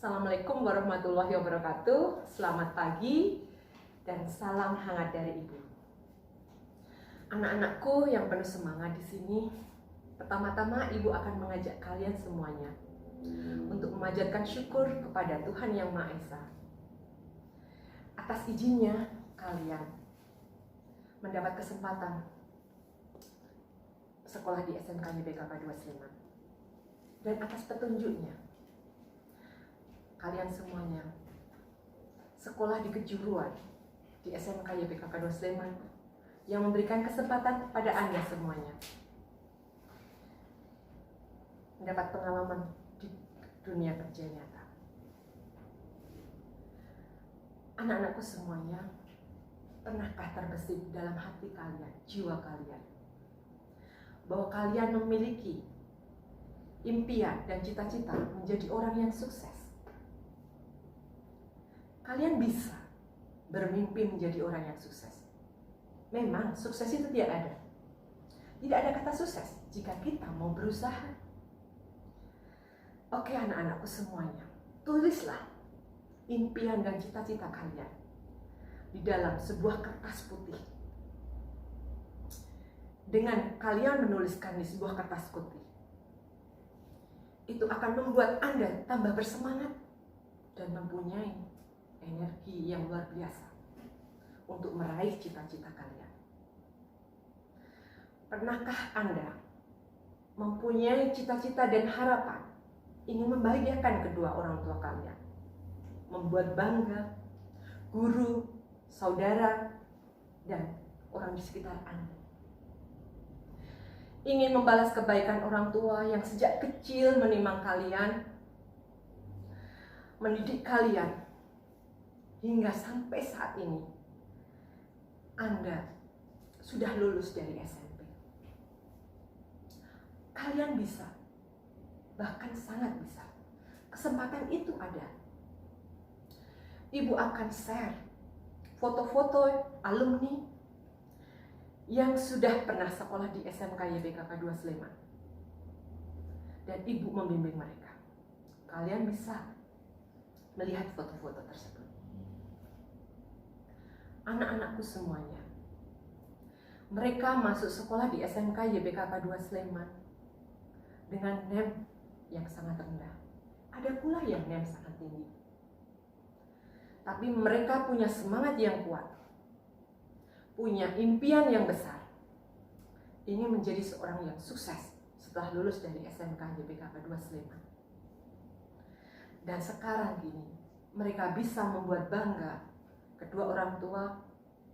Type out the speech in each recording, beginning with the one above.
Assalamualaikum warahmatullahi wabarakatuh. Selamat pagi dan salam hangat dari Ibu. Anak-anakku yang penuh semangat di sini, pertama-tama Ibu akan mengajak kalian semuanya untuk memanjatkan syukur kepada Tuhan Yang Maha Esa. Atas izinnya kalian mendapat kesempatan sekolah di SMK YBKK 2 Sleman. Dan atas petunjuknya, kalian semuanya sekolah di kejuruan di SMK YBKK 2 Sleman yang memberikan kesempatan kepada Anda semuanya mendapat pengalaman di dunia kerja nyata. Anak-anakku semuanya, pernahkah terbesit dalam hati kalian, jiwa kalian, bahwa kalian memiliki impian dan cita-cita menjadi orang yang sukses? Kalian bisa bermimpi menjadi orang yang sukses. Memang sukses itu tidak ada. Tidak ada kata sukses jika kita mau berusaha. Oke anak-anakku semuanya, tulislah impian dan cita-cita kalian di dalam sebuah kertas putih. Dengan kalian menuliskan di sebuah kertas putih, itu akan membuat Anda tambah bersemangat dan mempunyai energi yang luar biasa untuk meraih cita-cita kalian. Pernahkah Anda mempunyai cita-cita dan harapan ingin membahagiakan kedua orang tua kalian, membuat bangga guru, saudara, dan orang di sekitar Anda? Ingin membalas kebaikan orang tua yang sejak kecil menimang kalian, mendidik kalian, hingga sampai saat ini Anda sudah lulus dari SMP. Kalian bisa, bahkan sangat bisa. Kesempatan itu ada. Ibu akan share foto-foto alumni yang sudah pernah sekolah di SMK YBKK 2 Sleman. Dan Ibu membimbing mereka. Kalian bisa melihat foto-foto tersebut. Anak-anakku semuanya, mereka masuk sekolah di SMK YBKK 2 Sleman dengan NEM yang sangat rendah. Ada pula yang NEM sangat tinggi. Tapi mereka punya semangat yang kuat, punya impian yang besar, ingin menjadi seorang yang sukses setelah lulus dari SMK YBKK 2 Sleman. Dan sekarang gini, mereka bisa membuat bangga kedua orang tua,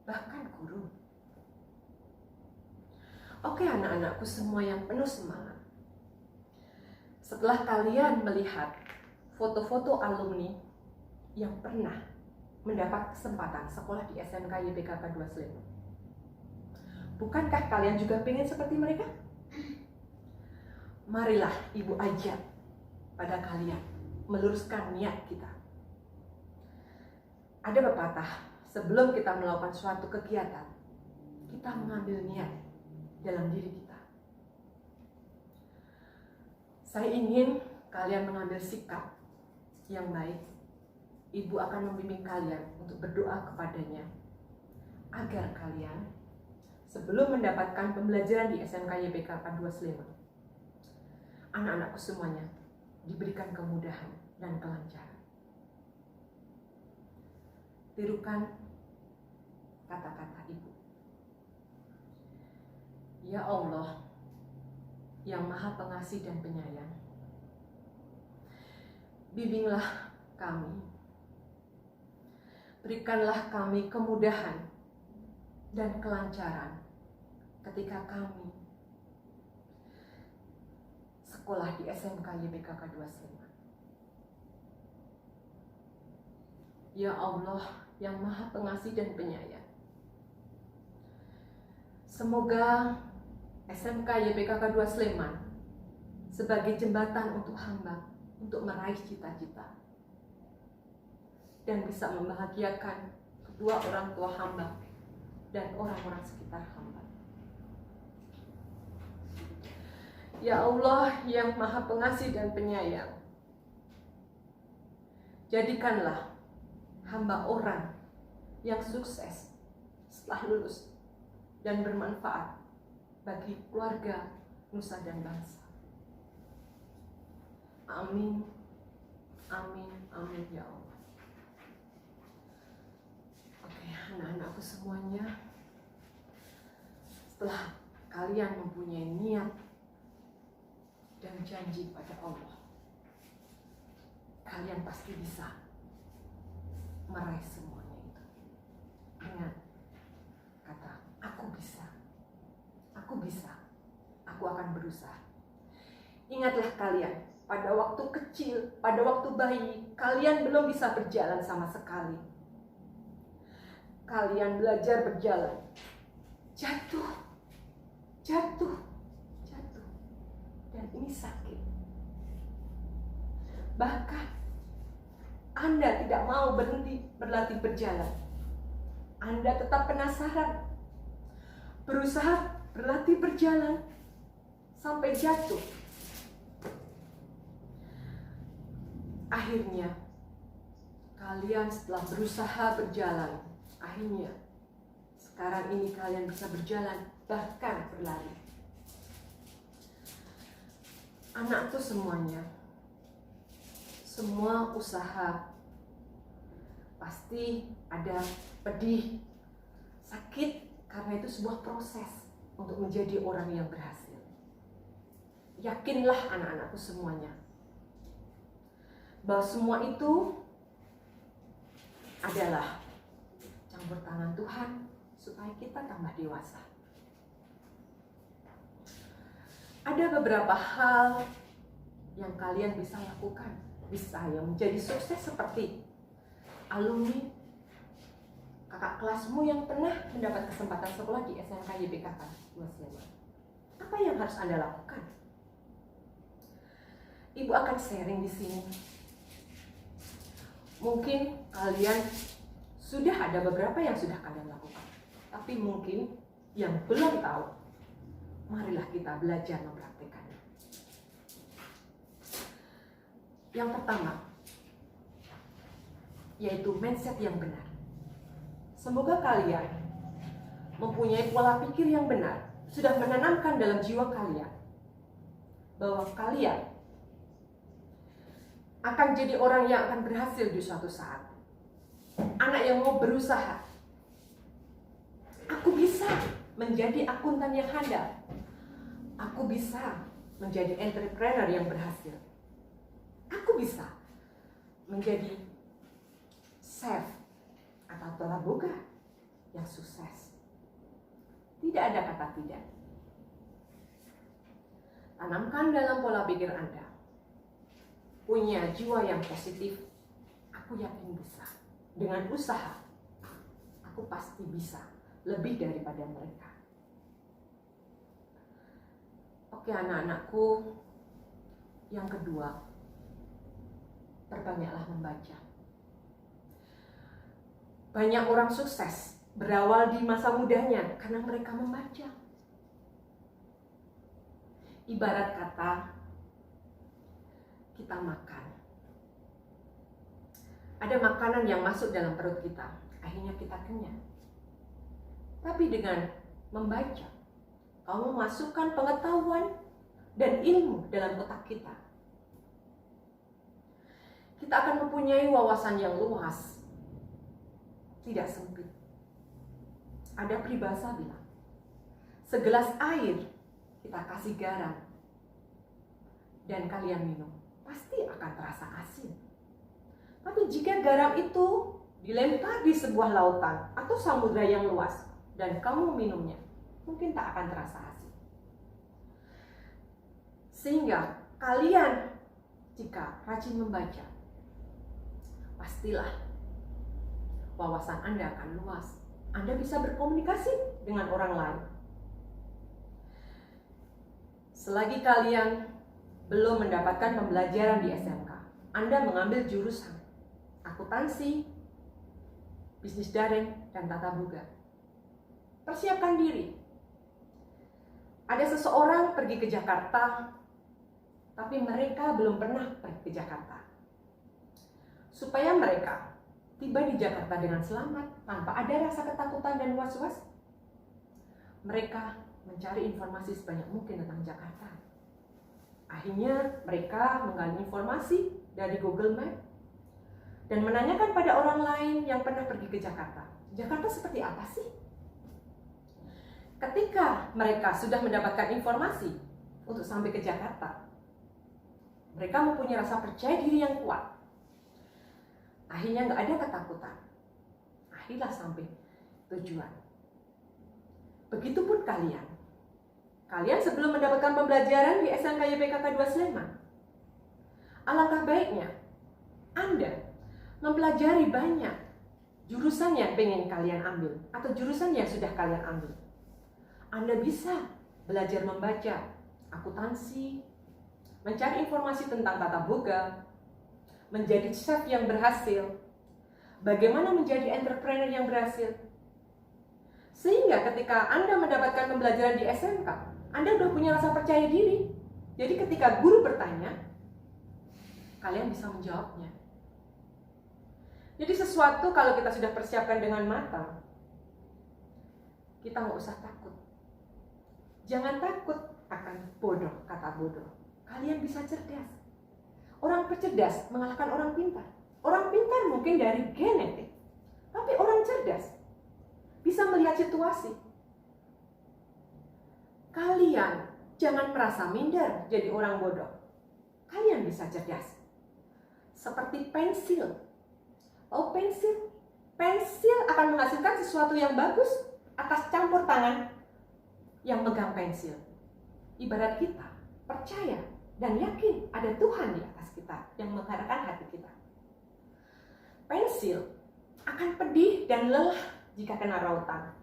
bahkan guru. Oke anak-anakku semua yang penuh semangat, setelah kalian melihat foto-foto alumni yang pernah mendapat kesempatan sekolah di SMK YBKK 2 Sleman, bukankah kalian juga pengen seperti mereka? Marilah Ibu ajak pada kalian meluruskan niat kita. Ada pepatah, sebelum kita melakukan suatu kegiatan, kita mengambil niat dalam diri kita. Saya ingin kalian mengambil sikap yang baik. Ibu akan membimbing kalian untuk berdoa kepadanya agar kalian sebelum mendapatkan pembelajaran di SMK YBKK 2 Sleman, anak-anakku semuanya diberikan kemudahan dan kelancaran. Tirukan kata-kata Ibu. Ya Allah, yang Maha Pengasih dan Penyayang, bimbinglah kami, berikanlah kami kemudahan dan kelancaran ketika kami sekolah di SMK YBKK 2 Sleman. Ya Allah, yang Maha Pengasih dan Penyayang, semoga SMK YBKK 2 Sleman sebagai jembatan untuk hamba untuk meraih cita-cita dan bisa membahagiakan kedua orang tua hamba dan orang-orang sekitar hamba. Ya Allah yang Maha Pengasih dan Penyayang, Jadikanlah hamba orang yang sukses setelah lulus dan bermanfaat bagi keluarga, nusa dan bangsa. Amin, amin, amin ya Allah. Oke, anak-anakku semuanya, setelah kalian mempunyai niat dan janji pada Allah, kalian pasti bisa meraih semuanya itu dengan kata, aku bisa, aku akan berusaha. Ingatlah kalian, pada waktu kecil, pada waktu bayi, kalian belum bisa berjalan sama sekali. Kalian belajar berjalan, jatuh, dan ini sakit. Bahkan Anda tidak mau berhenti berlatih berjalan. Anda tetap penasaran, berusaha berlatih berjalan sampai jatuh. Akhirnya, kalian setelah berusaha berjalan, akhirnya sekarang ini kalian bisa berjalan, bahkan berlari. Anakku semuanya, semua usaha pasti ada pedih, sakit, karena itu sebuah proses untuk menjadi orang yang berhasil. Yakinlah anak-anakku semuanya, bahwa semua itu adalah campur tangan Tuhan supaya kita tambah dewasa. Ada beberapa hal yang kalian bisa lakukan, bisa yang menjadi sukses seperti alumni kakak kelasmu yang pernah mendapat kesempatan sekolah di SMK YBKK 25. Apa yang harus Anda lakukan? Ibu akan sharing di sini. Mungkin kalian sudah ada beberapa yang sudah kalian lakukan, tapi mungkin yang belum tahu, marilah kita belajar mempraktikannya. Yang pertama, yaitu mindset yang benar. Semoga kalian mempunyai pola pikir yang benar, sudah menanamkan dalam jiwa kalian bahwa kalian akan jadi orang yang akan berhasil di suatu saat. Anak yang mau berusaha. Aku bisa menjadi akuntan yang handal. Aku bisa menjadi entrepreneur yang berhasil. Aku bisa menjadi chef atau pelabuga yang sukses. Tidak ada kata tidak. Tanamkan dalam pola pikir Anda, punya jiwa yang positif. Aku yakin bisa. Dengan usaha, aku pasti bisa lebih daripada mereka. Oke anak-anakku, yang kedua, perbanyaklah membaca. Banyak orang sukses berawal di masa mudanya karena mereka membaca. Ibarat kata, kita makan. Ada makanan yang masuk dalam perut kita, akhirnya kita kenyang. Tapi dengan membaca, kamu masukkan pengetahuan dan ilmu dalam otak kita. Kita akan mempunyai wawasan yang luas, tidak sempit. Ada peribahasa bilang, segelas air kita kasih garam dan kalian minum, pasti akan terasa asin. Tapi jika garam itu dilempar di sebuah lautan atau samudra yang luas dan kamu minumnya, mungkin tak akan terasa asin. Sehingga kalian jika rajin membaca, pastilah wawasan Anda akan luas. Anda bisa berkomunikasi dengan orang lain. Selagi kalian belum mendapatkan pembelajaran di SMK, Anda mengambil jurusan akuntansi, bisnis daring, dan tata boga. Persiapkan diri. Ada seseorang pergi ke Jakarta, tapi mereka belum pernah pergi ke Jakarta. supaya mereka tiba di Jakarta dengan selamat tanpa ada rasa ketakutan dan was-was. Mereka mencari informasi sebanyak mungkin tentang Jakarta. Akhirnya mereka menggali informasi dari Google Map dan menanyakan pada orang lain yang pernah pergi ke Jakarta. Jakarta seperti apa sih? Ketika mereka sudah mendapatkan informasi untuk sampai ke Jakarta, mereka mempunyai rasa percaya diri yang kuat. Akhirnya nggak ada ketakutan. Akhirnya sampai tujuan. Begitupun kalian. Kalian sebelum mendapatkan pembelajaran di SMK YPKK 2 Sleman, alangkah baiknya Anda mempelajari banyak jurusan yang pengen kalian ambil atau jurusan yang sudah kalian ambil. Anda bisa belajar membaca akuntansi, mencari informasi tentang tata boga, menjadi chef yang berhasil, bagaimana menjadi entrepreneur yang berhasil. Sehingga ketika Anda mendapatkan pembelajaran di SMK, Anda sudah punya rasa percaya diri. Jadi ketika guru bertanya, kalian bisa menjawabnya. Jadi sesuatu kalau kita sudah persiapkan dengan matang, kita nggak usah takut. Jangan takut akan bodoh, kata bodoh. Kalian bisa cerdas. Orang cerdas mengalahkan orang pintar. Orang pintar mungkin dari genetik, tapi orang cerdas bisa melihat situasi. Kalian jangan merasa minder jadi orang bodoh. Kalian bisa cerdas. Seperti pensil. Oh, pensil. Pensil akan menghasilkan sesuatu yang bagus atas campur tangan yang megang pensil. Ibarat kita percaya dan yakin ada Tuhan di atas kita yang menggerakkan hati kita. Pensil akan pedih dan lelah jika kena rautan.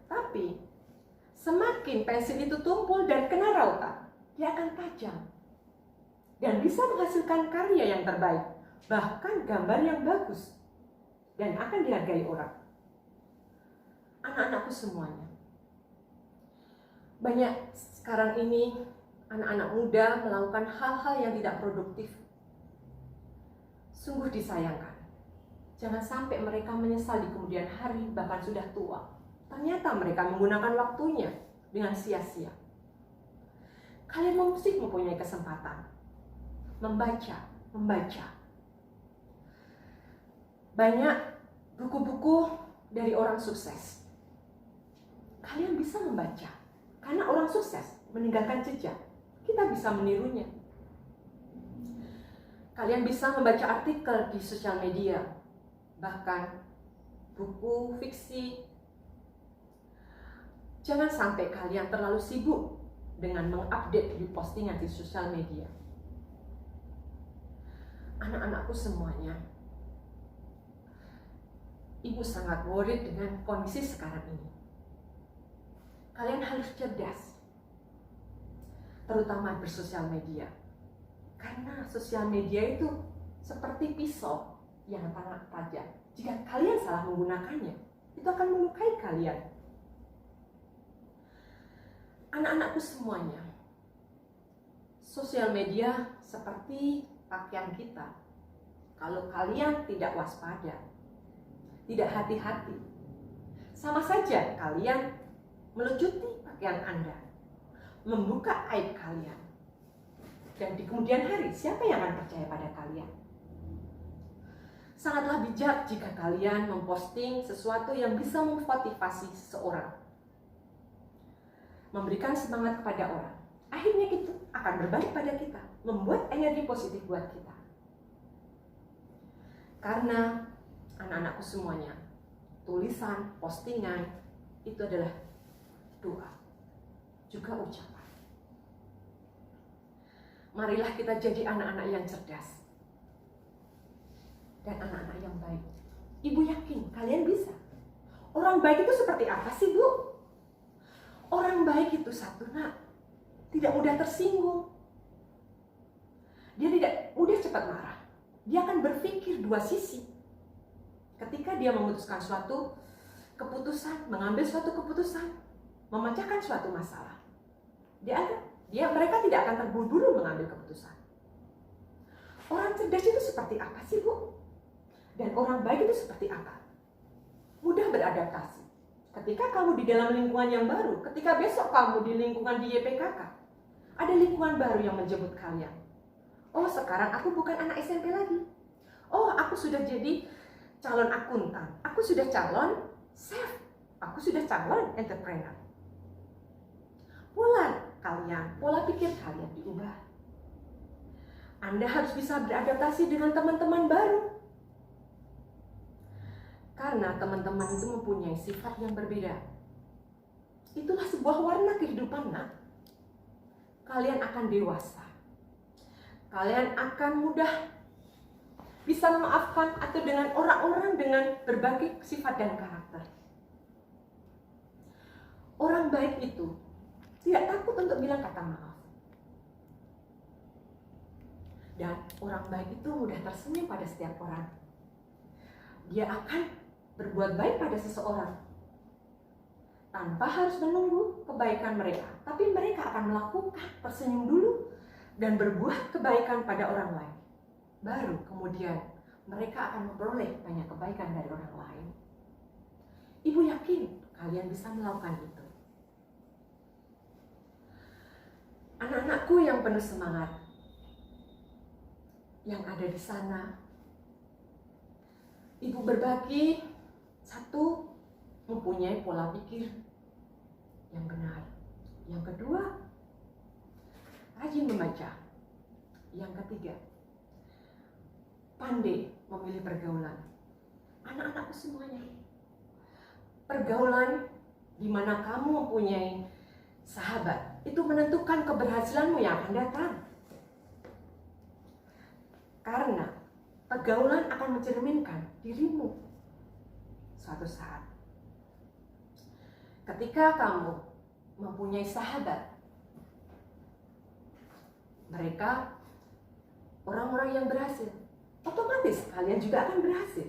Tapi semakin pensil itu tumpul dan kena rautan, dia akan tajam dan bisa menghasilkan karya yang terbaik, bahkan gambar yang bagus, dan akan dihargai orang. Anak-anakku semuanya, banyak sekarang ini anak-anak muda melakukan hal-hal yang tidak produktif. Sungguh disayangkan. Jangan sampai mereka menyesal di kemudian hari, bahkan sudah tua. Ternyata mereka menggunakan waktunya dengan sia-sia. Kalian mesti mempunyai kesempatan membaca. Banyak buku-buku dari orang sukses. Kalian bisa membaca. Karena orang sukses meninggalkan jejak. Kita bisa menirunya. Kalian bisa membaca artikel di sosial media, bahkan buku fiksi. Jangan sampai kalian terlalu sibuk dengan mengupdate di postingan di sosial media. Anak-anakku semuanya, ibu sangat worried dengan kondisi sekarang ini. Kalian harus cerdas, terutama bersosial media. Karena sosial media itu seperti pisau yang sangat tajam. Jika kalian salah menggunakannya, itu akan melukai kalian. Anak-anakku semuanya, sosial media seperti pakaian kita. Kalau kalian tidak waspada, tidak hati-hati, sama saja kalian melucuti pakaian Anda, membuka aib kalian. Dan di kemudian hari, siapa yang akan percaya pada kalian? Sangatlah bijak jika kalian memposting sesuatu yang bisa memotivasi seseorang, memberikan semangat kepada orang. Akhirnya itu akan berbalik pada kita, membuat energi positif buat kita. Karena anak-anakku semuanya, tulisan, postingan, itu adalah doa, juga ucapan. Marilah kita jadi anak-anak yang cerdas dan anak-anak yang baik. Ibu yakin kalian bisa. Orang baik itu seperti apa sih, Bu? Orang baik itu satu, nak, tidak mudah tersinggung. Dia tidak mudah cepat marah. Dia akan berpikir dua sisi. Ketika dia memutuskan suatu keputusan, mengambil suatu keputusan, memecahkan suatu masalah, mereka tidak akan terburu-buru mengambil keputusan. Orang cerdas itu seperti apa sih, Bu? Dan orang baik itu seperti apa? Mudah beradaptasi. Ketika kamu di dalam lingkungan yang baru, ketika besok kamu di lingkungan di YPKK, ada lingkungan baru yang menjemput kalian. Oh, sekarang aku bukan anak SMP lagi. Oh, aku sudah jadi calon akuntan. Aku sudah calon chef. Aku sudah calon entrepreneur. Pola pikir kalian diubah. Anda harus bisa beradaptasi dengan teman-teman baru. Karena teman-teman itu mempunyai sifat yang berbeda. Itulah sebuah warna kehidupan, nak. Kalian akan dewasa. Kalian akan mudah bisa memaafkan atau dengan orang-orang dengan berbagai sifat dan karakter. Orang baik itu tidak takut untuk bilang kata maaf. Dan orang baik itu mudah tersenyum pada setiap orang. Dia akan berbuat baik pada seseorang tanpa harus menunggu kebaikan mereka. Tapi mereka akan melakukan tersenyum dulu dan berbuat kebaikan pada orang lain. Baru kemudian mereka akan memperoleh banyak kebaikan dari orang lain. Ibu yakin kalian bisa melakukan itu. Anak-anakku yang penuh semangat, yang ada di sana, ibu berbagi, satu, mempunyai pola pikir yang benar. Yang kedua, rajin membaca. Yang ketiga, pandai memilih pergaulan. Anak-anakku semuanya, pergaulan di mana kamu mempunyai sahabat, itu menentukan keberhasilanmu yang akan datang. Karena pergaulan akan mencerminkan dirimu suatu saat. Ketika kamu mempunyai sahabat, mereka orang-orang yang berhasil, otomatis kalian juga akan berhasil.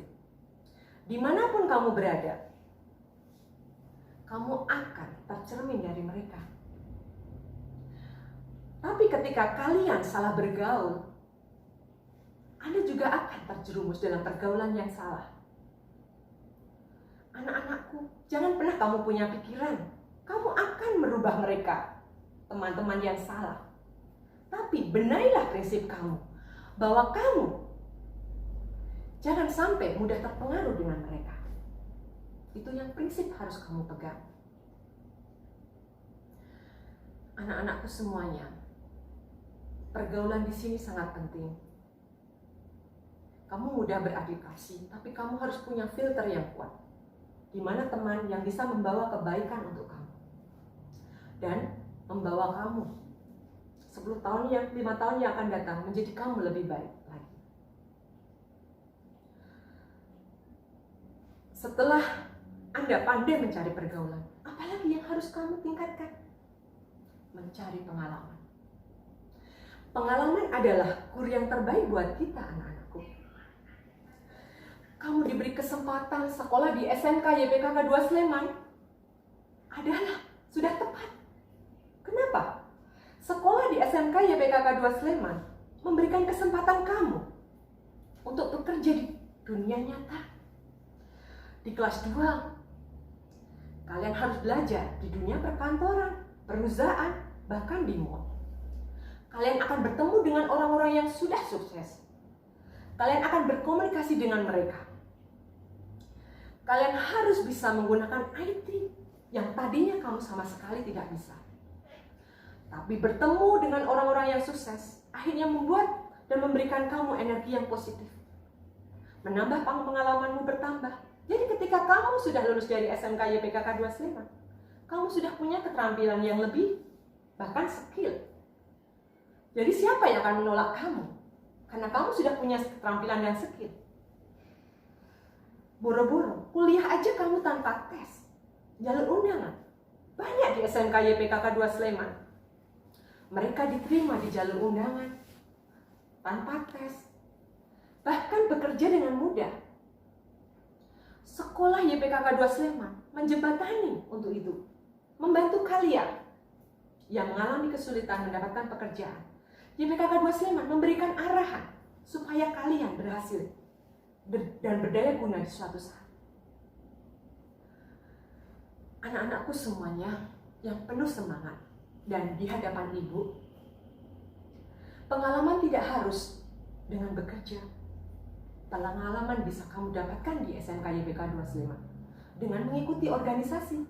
Dimanapun kamu berada, kamu akan tercermin dari mereka. Tapi ketika kalian salah bergaul, Anda juga akan terjerumus dalam pergaulan yang salah. Anak-anakku, jangan pernah kamu punya pikiran kamu akan merubah mereka, teman-teman yang salah. Tapi benarilah prinsip kamu, bahwa kamu jangan sampai mudah terpengaruh dengan mereka. Itu yang prinsip harus kamu pegang. Anak-anakku semuanya, pergaulan di sini sangat penting. Kamu mudah beradaptasi, tapi kamu harus punya filter yang kuat. Di mana teman yang bisa membawa kebaikan untuk kamu. Dan membawa kamu 10 tahun yang 5 tahun yang akan datang menjadi kamu lebih baik lagi. Setelah Anda pandai mencari pergaulan, apalagi yang harus kamu tingkatkan? Mencari pengalaman. Pengalaman adalah kur yang terbaik buat kita, anak-anakku. Kamu diberi kesempatan sekolah di SMK YPKK 2 Sleman adalah sudah tepat. Kenapa? Sekolah di SMK YPKK 2 Sleman memberikan kesempatan kamu untuk bekerja di dunia nyata. Di kelas 2, kalian harus belajar di dunia perkantoran, perusahaan, bahkan di mall. Kalian akan bertemu dengan orang-orang yang sudah sukses. Kalian akan berkomunikasi dengan mereka. Kalian harus bisa menggunakan IT yang tadinya kamu sama sekali tidak bisa. Tapi bertemu dengan orang-orang yang sukses akhirnya membuat dan memberikan kamu energi yang positif. Menambah pengalamanmu bertambah. Jadi ketika kamu sudah lulus dari SMK YPKK 2 Sleman, kamu sudah punya keterampilan yang lebih, bahkan skill. Jadi siapa yang akan menolak kamu? Karena kamu sudah punya keterampilan dan skill. Boro-boro, kuliah aja kamu tanpa tes, jalur undangan. Banyak di SMK YPKK 2 Sleman. Mereka diterima di jalur undangan, tanpa tes. Bahkan bekerja dengan mudah. Sekolah YPKK 2 Sleman menjembatani untuk itu. Membantu kalian yang mengalami kesulitan mendapatkan pekerjaan. YPKK 2 Sleman memberikan arahan supaya kalian berhasil dan berdaya guna di suatu saat. Anak-anakku semuanya yang penuh semangat dan di hadapan ibu, pengalaman tidak harus dengan bekerja. Pengalaman bisa kamu dapatkan di SMK YBK 25 dengan mengikuti organisasi.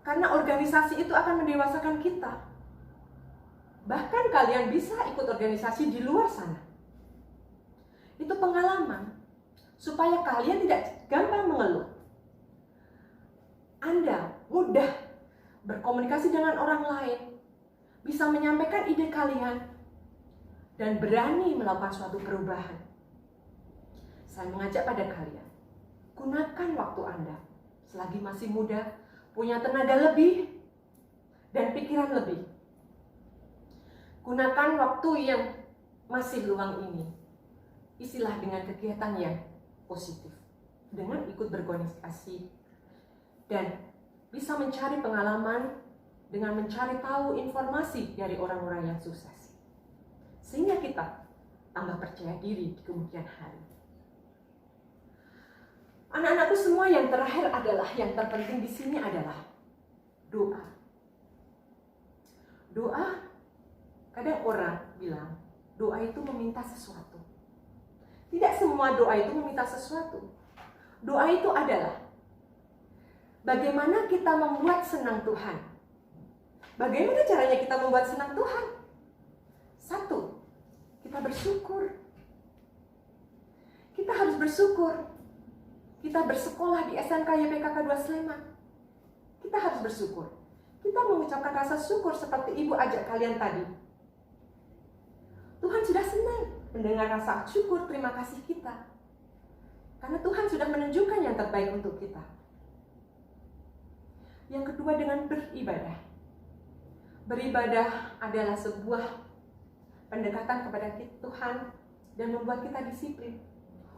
Karena organisasi itu akan mendewasakan kita. Bahkan kalian bisa ikut organisasi di luar sana. Itu pengalaman supaya kalian tidak gampang mengeluh. Anda mudah berkomunikasi dengan orang lain, bisa menyampaikan ide kalian, dan berani melakukan suatu perubahan. Saya mengajak pada kalian, gunakan waktu Anda selagi masih muda, punya tenaga lebih, dan pikiran lebih. Gunakan waktu yang masih luang ini, isilah dengan kegiatan yang positif, dengan ikut berorganisasi, dan bisa mencari pengalaman dengan mencari tahu informasi dari orang-orang yang sukses. Sehingga kita tambah percaya diri di kemudian hari. Anak-anakku semua, yang terakhir adalah, yang terpenting di sini adalah doa. Doa, kadang orang bilang doa itu meminta sesuatu. Tidak semua doa itu meminta sesuatu. Doa itu adalah bagaimana kita membuat senang Tuhan. Bagaimana caranya kita membuat senang Tuhan? Satu, kita bersyukur. Kita harus bersyukur. Kita bersekolah di SMK YPKK 2 Sleman. Kita harus bersyukur. Kita mengucapkan rasa syukur seperti ibu ajak kalian tadi. Tuhan sudah senang mendengar rasa syukur, terima kasih kita. Karena Tuhan sudah menunjukkan yang terbaik untuk kita. Yang kedua, dengan beribadah. Beribadah adalah sebuah pendekatan kepada Tuhan dan membuat kita disiplin.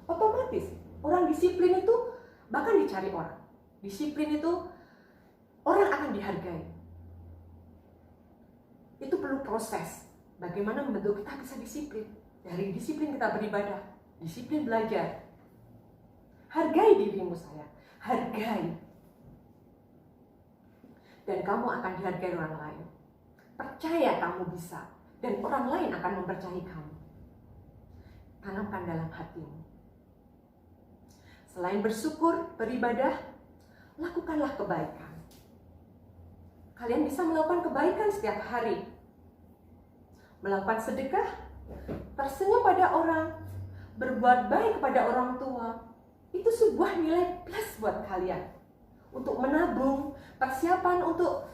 Otomatis, orang disiplin itu bahkan dicari orang. Disiplin itu orang akan dihargai. Itu perlu proses. Bagaimana membentuk kita bisa disiplin. Dari disiplin kita beribadah, disiplin belajar. Hargai dirimu sayang, hargai. Dan kamu akan dihargai orang lain. Percaya kamu bisa, dan orang lain akan mempercayai kamu. Tanamkan dalam hatimu. Selain bersyukur, beribadah, lakukanlah kebaikan. Kalian bisa melakukan kebaikan setiap hari. Melakukan sedekah, tersenyum pada orang, berbuat baik kepada orang tua. Itu sebuah nilai plus buat kalian. Untuk menabung, persiapan untuk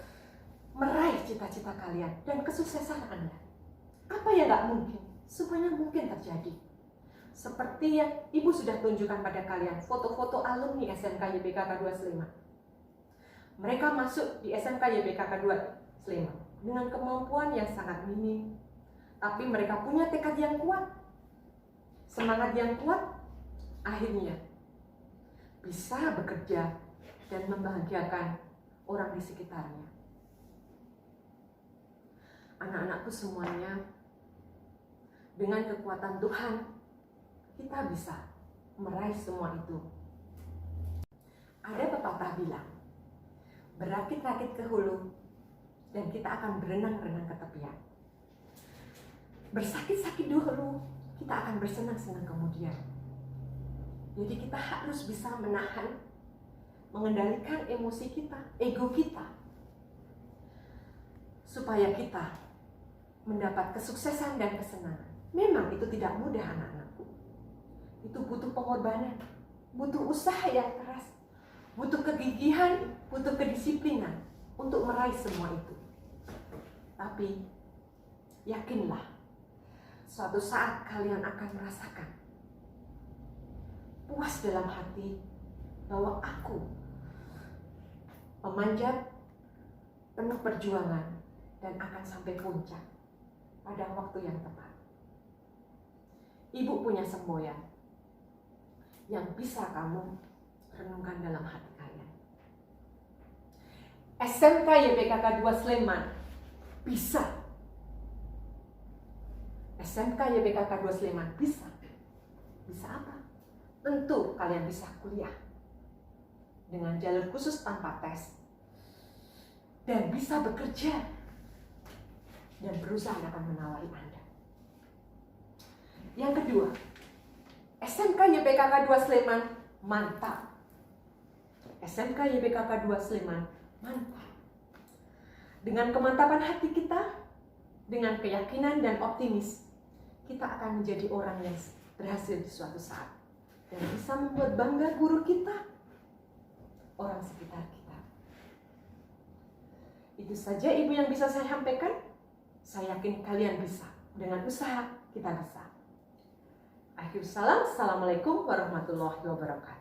meraih cita-cita kalian dan kesuksesan Anda. Apa yang gak mungkin? Semuanya mungkin terjadi. Seperti yang Ibu sudah tunjukkan pada kalian, foto-foto alumni SMK YBKK 2 Sleman. Mereka masuk di SMK YBKK 2 Sleman dengan kemampuan yang sangat minim, tapi mereka punya tekad yang kuat, semangat yang kuat, akhirnya bisa bekerja dan membahagiakan orang di sekitarnya. Anak-anakku semuanya, dengan kekuatan Tuhan, kita bisa meraih semua itu. Ada pepatah bilang, berakit-rakit ke hulu, dan kita akan berenang-renang ke tepian. Bersakit-sakit dulu, kita akan bersenang-senang kemudian. Jadi kita harus bisa menahan, mengendalikan emosi kita, ego kita, supaya kita mendapat kesuksesan dan kesenangan. Memang itu tidak mudah anak-anakku. Itu butuh pengorbanan, butuh usaha yang keras, butuh kegigihan, butuh kedisiplinan untuk meraih semua itu. Tapi yakinlah, suatu saat kalian akan merasakan puas dalam hati bahwa aku memanjat, penuh perjuangan, dan akan sampai puncak pada waktu yang tepat. Ibu punya semboyan yang bisa kamu renungkan dalam hati kalian. SMK YPKK 2 Sleman bisa. SMK YPKK 2 Sleman bisa. Bisa apa? Tentu kalian bisa kuliah dengan jalur khusus tanpa tes. Dan bisa bekerja. Dan perusahaan akan menawari Anda. Yang kedua, SMK YPKK 2 Sleman mantap. SMK YPKK 2 Sleman mantap. Dengan kemantapan hati kita, dengan keyakinan dan optimis, kita akan menjadi orang yang berhasil di suatu saat. Dan bisa membuat bangga guru kita, orang sekitar kita. Itu saja Ibu yang bisa saya sampaikan. Saya yakin kalian bisa. Dengan usaha kita bisa. Akhir salam, assalamualaikum warahmatullahi wabarakatuh.